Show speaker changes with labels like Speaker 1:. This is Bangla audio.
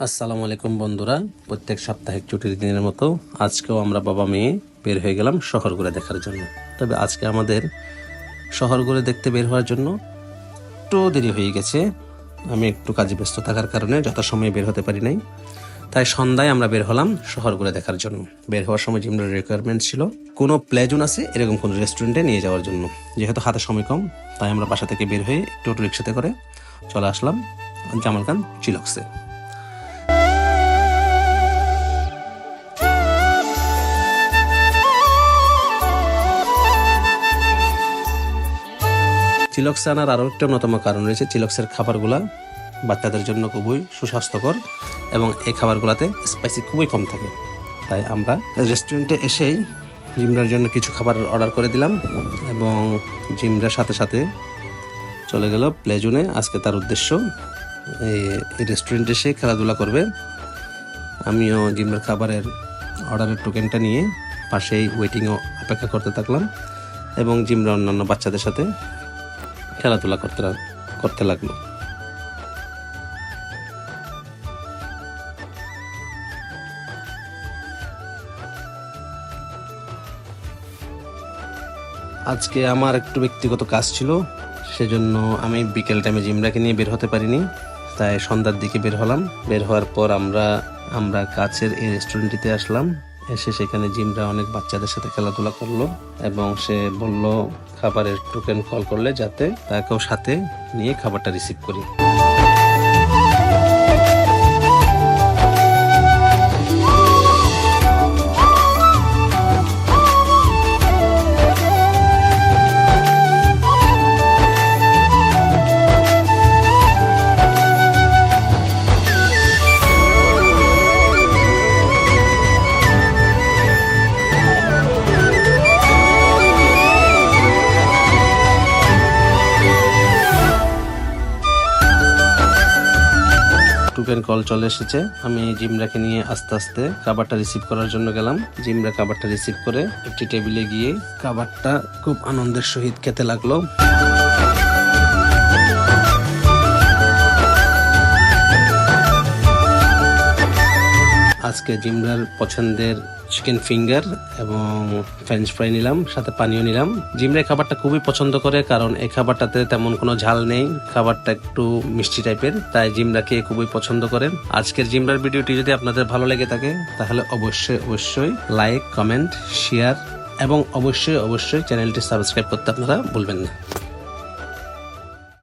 Speaker 1: আসসালামু আলাইকুম বন্ধুরা, প্রত্যেক সাপ্তাহিক ছুটির দিনের মতো আজকেও আমরা বাবা মেয়ে বের হয়ে গেলাম শহর ঘুরে দেখার জন্য। তবে আজকে আমাদের শহর ঘুরে দেখতে বের হওয়ার জন্য একটু দেরি হয়ে গেছে। আমি একটু কাজে ব্যস্ত থাকার কারণে যথাসময়ে বের হতে পারি নাই, তাই সন্ধ্যায় আমরা বের হলাম শহর ঘুরে দেখার জন্য। বের হওয়ার সময় জিমরার রিকোয়ারমেন্ট ছিল কোনো প্লে জোন আছে এরকম কোনো রেস্টুরেন্টে নিয়ে যাওয়ার জন্য। যেহেতু হাতে সময় কম, তাই আমরা বাসা থেকে বের হয়ে একটু অটো রিক্সাতে করে চলে আসলাম জামালখান চিলক্সে। চিলক্সে আনার আরও একটা অন্যতম কারণ রয়েছে, চিলক্সের খাবারগুলা বাচ্চাদের জন্য খুবই সুস্বাস্থ্যকর এবং এই খাবারগুলোতে স্পাইসি খুবই কম থাকে। তাই আমরা রেস্টুরেন্টে এসেই জিমরার জন্য কিছু খাবার অর্ডার করে দিলাম এবং জিমরার সাথে সাথে চলে গেল প্লে জোনে। আজকে তার উদ্দেশ্য এই রেস্টুরেন্টে এসে খেলাধুলা করবে। আমিও জিমরার খাবারের অর্ডারের টোকেনটা নিয়ে পাশেই ওয়েটিংও অপেক্ষা করতে থাকলাম এবং জিমরা অন্যান্য বাচ্চাদের সাথে খেলাধুলা করতে লাগলো। আজকে আমার একটু ব্যক্তিগত কাজ ছিল, সেজন্য আমি বিকেল টাইমে জিমরাকে নিয়ে বের হতে পারিনি, তাই সন্ধ্যার দিকে বের হলাম। বের হওয়ার পর আমরা কাছের এই রেস্টুরেন্টটিতে আসলাম। এসে সেখানে জিমরা অনেক বাচ্চাদের সাথে খেলাধুলা করলো এবং সে বলল খাবারের টোকেন কল করলে যাতে তাকেও সাথে নিয়ে খাবারটা রিসিভ করি। টোকেন কল চলে এসেছে। আমি জিমরাকে নিয়ে আস্তে আস্তে খাবারটা রিসিভ করার জন্য গেলাম। জিমরা খাবারটা রিসিভ করে একটি টেবিলে গিয়ে খাবারটা খুব আনন্দের সহিত খেতে লাগলো। আজকে জিমরার পছন্দের চিকেন ফিঙ্গার এবং ফ্রেঞ্চ ফ্রাই নিলাম, সাথে পানিও নিলাম। জিমরা খাবারটা খুবই পছন্দ করে, কারণ এই খাবারটাতে তেমন কোনো ঝাল নেই, খাবারটা একটু মিষ্টি টাইপের, তাই জিমরাকে খুবই পছন্দ করেন। আজকের জিমরার ভিডিওটি যদি আপনাদের ভালো লেগে থাকে তাহলে অবশ্যই লাইক, কমেন্ট, শেয়ার এবং অবশ্যই চ্যানেলটি সাবস্ক্রাইব করতে আপনারা ভুলবেন না।